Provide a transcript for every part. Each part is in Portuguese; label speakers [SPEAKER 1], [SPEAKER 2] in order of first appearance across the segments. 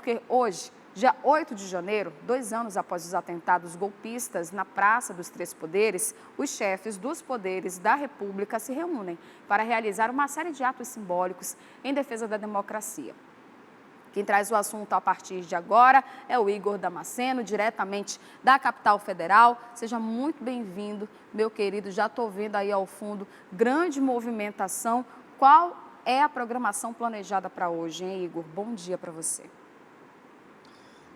[SPEAKER 1] porque hoje, dia 8 de janeiro, 2 anos após os atentados golpistas na Praça dos Três Poderes, os chefes dos poderes da República se reúnem para realizar uma série de atos simbólicos em defesa da democracia. Quem traz o assunto a partir de agora é o Igor Damasceno, diretamente da capital federal. Seja muito bem-vindo, meu querido. Já estou vendo aí ao fundo grande movimentação. Qual é a programação planejada para hoje, hein, Igor? Bom dia para você.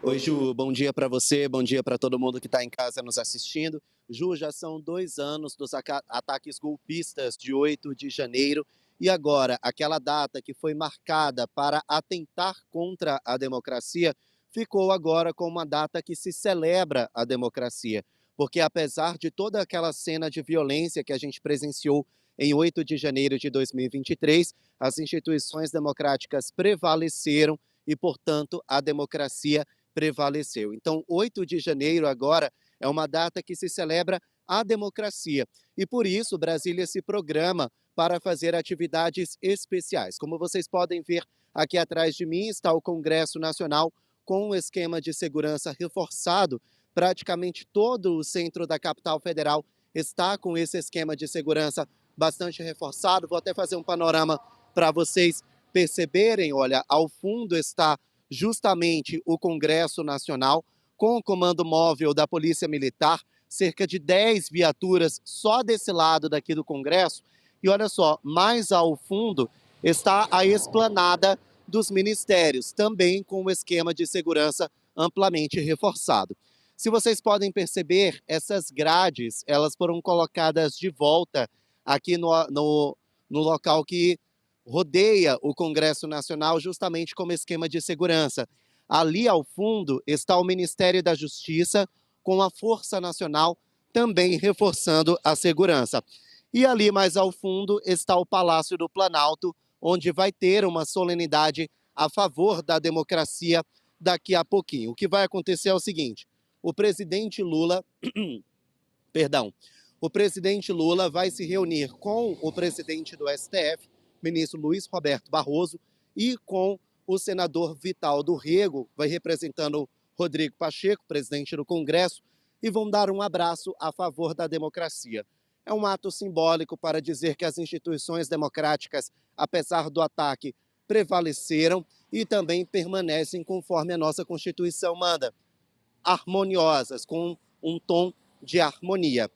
[SPEAKER 2] Oi, Ju, bom dia para você, bom dia para todo mundo que está em casa nos assistindo. Ju, já são 2 anos dos ataques golpistas de 8 de janeiro e agora aquela data que foi marcada para atentar contra a democracia ficou agora como uma data que se celebra a democracia. Porque apesar de toda aquela cena de violência que a gente presenciou em 8 de janeiro de 2023, as instituições democráticas prevaleceram e, portanto, a democracia prevaleceu. Então, 8 de janeiro agora é uma data que se celebra a democracia e, por isso, Brasília se programa para fazer atividades especiais. Como vocês podem ver aqui atrás de mim está o Congresso Nacional com um esquema de segurança reforçado. Praticamente todo o centro da capital federal está com esse esquema de segurança bastante reforçado. Vou até fazer um panorama para vocês perceberem. Olha, ao fundo está justamente o Congresso Nacional, com o comando móvel da Polícia Militar, cerca de 10 viaturas só desse lado daqui do Congresso. E olha só, mais ao fundo está a esplanada dos ministérios, também com o esquema de segurança amplamente reforçado. Se vocês podem perceber, essas grades, elas foram colocadas de volta aqui no local que rodeia o Congresso Nacional, justamente como esquema de segurança. Ali ao fundo está o Ministério da Justiça, com a Força Nacional também reforçando a segurança. E ali mais ao fundo está o Palácio do Planalto, onde vai ter uma solenidade a favor da democracia daqui a pouquinho. O que vai acontecer é o seguinte: o presidente Lula, o presidente Lula vai se reunir com o presidente do STF, ministro Luiz Roberto Barroso, e com o senador Vital do Rego, vai representando Rodrigo Pacheco, presidente do Congresso, e vão dar um abraço a favor da democracia. É um ato simbólico para dizer que as instituições democráticas, apesar do ataque, prevaleceram e também permanecem conforme a nossa Constituição manda, harmoniosas, com um tom de harmonia.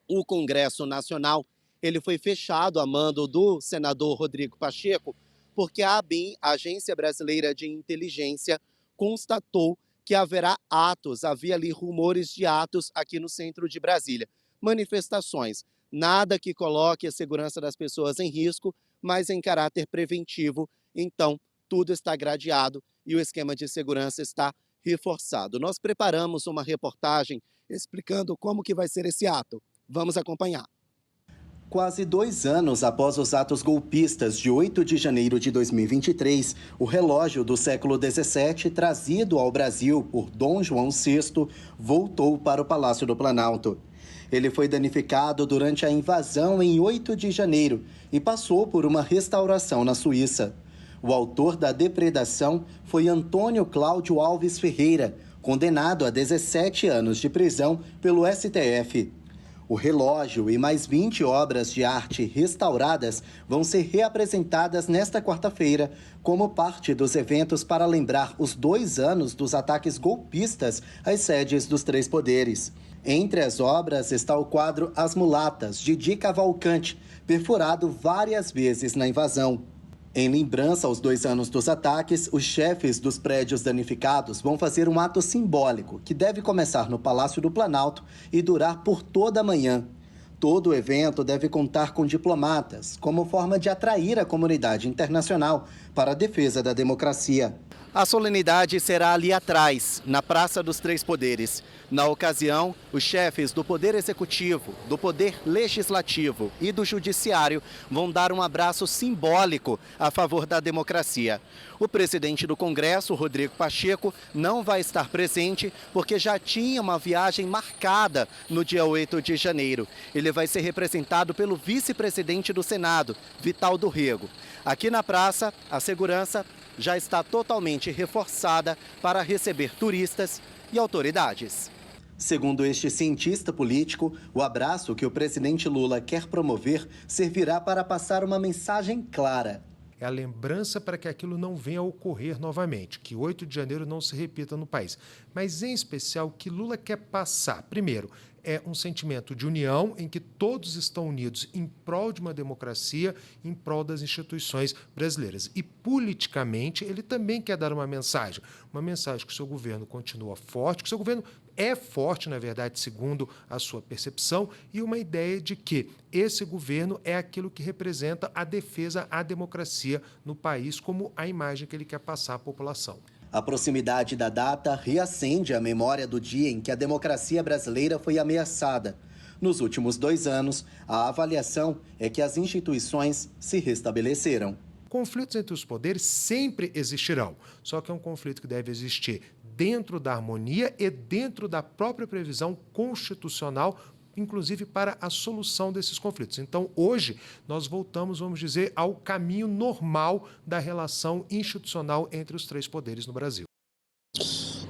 [SPEAKER 2] O Congresso Nacional ele foi fechado a mando do senador Rodrigo Pacheco, porque a ABIN, a Agência Brasileira de Inteligência, constatou que havia ali rumores de atos aqui no centro de Brasília. Manifestações, nada que coloque a segurança das pessoas em risco, mas em caráter preventivo. Então, tudo está gradeado e o esquema de segurança está reforçado. Nós preparamos uma reportagem explicando como que vai ser esse ato. Vamos acompanhar.
[SPEAKER 3] Quase 2 anos após os atos golpistas de 8 de janeiro de 2023, o relógio do século XVII, trazido ao Brasil por Dom João VI, voltou para o Palácio do Planalto. Ele foi danificado durante a invasão em 8 de janeiro e passou por uma restauração na Suíça. O autor da depredação foi Antônio Cláudio Alves Ferreira, condenado a 17 anos de prisão pelo STF. O relógio e mais 20 obras de arte restauradas vão ser reapresentadas nesta quarta-feira, como parte dos eventos para lembrar os 2 anos dos ataques golpistas às sedes dos 3 poderes. Entre as obras está o quadro As Mulatas, de Di Cavalcante, perfurado várias vezes na invasão. Em lembrança aos 2 anos dos ataques, os chefes dos prédios danificados vão fazer um ato simbólico que deve começar no Palácio do Planalto e durar por toda a manhã. Todo o evento deve contar com diplomatas, como forma de atrair a comunidade internacional para a defesa da democracia.
[SPEAKER 2] A solenidade será ali atrás, na Praça dos Três Poderes. Na ocasião, os chefes do Poder Executivo, do Poder Legislativo e do Judiciário vão dar um abraço simbólico a favor da democracia. O presidente do Congresso, Rodrigo Pacheco, não vai estar presente porque já tinha uma viagem marcada no dia 8 de janeiro. Ele vai ser representado pelo vice-presidente do Senado, Vital do Rego. Aqui na praça, a segurança já está totalmente reforçada para receber turistas e autoridades.
[SPEAKER 3] Segundo este cientista político, o abraço que o presidente Lula quer promover servirá para passar uma mensagem clara.
[SPEAKER 4] É a lembrança para que aquilo não venha a ocorrer novamente, que 8 de janeiro não se repita no país. Mas, em especial, o que Lula quer passar, primeiro, é um sentimento de união em que todos estão unidos em prol de uma democracia, em prol das instituições brasileiras. E, politicamente, ele também quer dar uma mensagem que o seu governo continua forte, que o seu governo é forte, na verdade, segundo a sua percepção, e uma ideia de que esse governo é aquilo que representa a defesa à democracia no país, como a imagem que ele quer passar à população.
[SPEAKER 3] A proximidade da data reacende a memória do dia em que a democracia brasileira foi ameaçada. Nos últimos 2 anos, a avaliação é que as instituições se restabeleceram.
[SPEAKER 4] Conflitos entre os poderes sempre existirão, só que é um conflito que deve existir dentro da harmonia e dentro da própria previsão constitucional, inclusive para a solução desses conflitos. Então, hoje, nós voltamos, vamos dizer, ao caminho normal da relação institucional entre os 3 poderes no Brasil.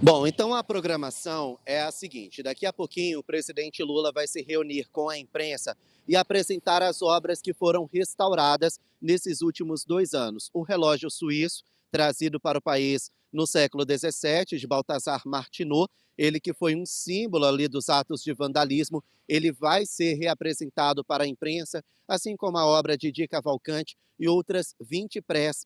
[SPEAKER 2] Bom, então a programação é a seguinte: daqui a pouquinho o presidente Lula vai se reunir com a imprensa e apresentar as obras que foram restauradas nesses últimos 2 anos. O relógio suíço, trazido para o país no século XVII, de Balthazar Martinot, ele que foi um símbolo ali dos atos de vandalismo, ele vai ser reapresentado para a imprensa, assim como a obra de Di Cavalcanti e outras 20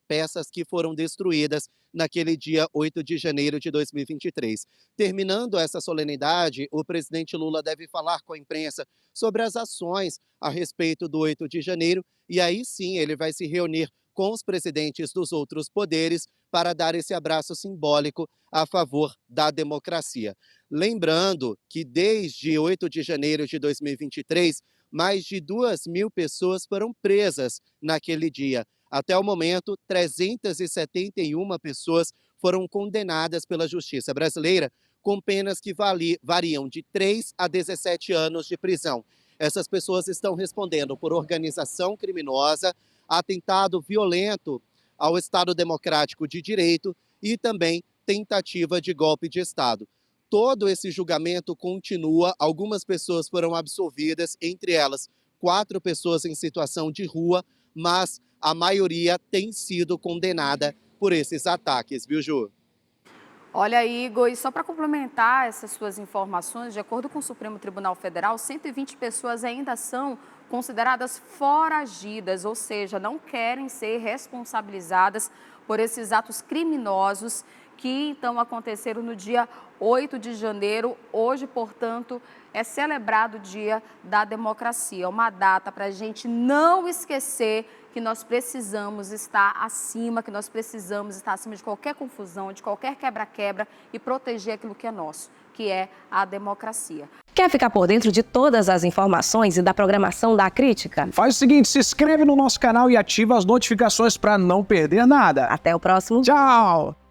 [SPEAKER 2] peças que foram destruídas naquele dia 8 de janeiro de 2023. Terminando essa solenidade, o presidente Lula deve falar com a imprensa sobre as ações a respeito do 8 de janeiro e aí sim ele vai se reunir com os presidentes dos outros poderes para dar esse abraço simbólico a favor da democracia. Lembrando que desde 8 de janeiro de 2023, mais de 2.000 pessoas foram presas naquele dia. Até o momento, 371 pessoas foram condenadas pela justiça brasileira com penas que variam de 3 a 17 anos de prisão. Essas pessoas estão respondendo por organização criminosa, atentado violento ao Estado Democrático de Direito e também tentativa de golpe de Estado. Todo esse julgamento continua, algumas pessoas foram absolvidas, entre elas 4 pessoas em situação de rua, mas a maioria tem sido condenada por esses ataques, viu, Ju?
[SPEAKER 1] Olha, Igor, e só para complementar essas suas informações, de acordo com o Supremo Tribunal Federal, 120 pessoas ainda são consideradas foragidas, ou seja, não querem ser responsabilizadas por esses atos criminosos que então aconteceram no dia 8 de janeiro. Hoje, portanto, é celebrado o Dia da Democracia, uma data para a gente não esquecer que nós precisamos estar acima, que nós precisamos estar acima de qualquer confusão, de qualquer quebra-quebra e proteger aquilo que é nosso, que é a democracia.
[SPEAKER 5] Quer ficar por dentro de todas as informações e da programação da Crítica?
[SPEAKER 6] Faz o seguinte, se inscreve no nosso canal e ativa as notificações para não perder nada.
[SPEAKER 5] Até o próximo.
[SPEAKER 6] Tchau!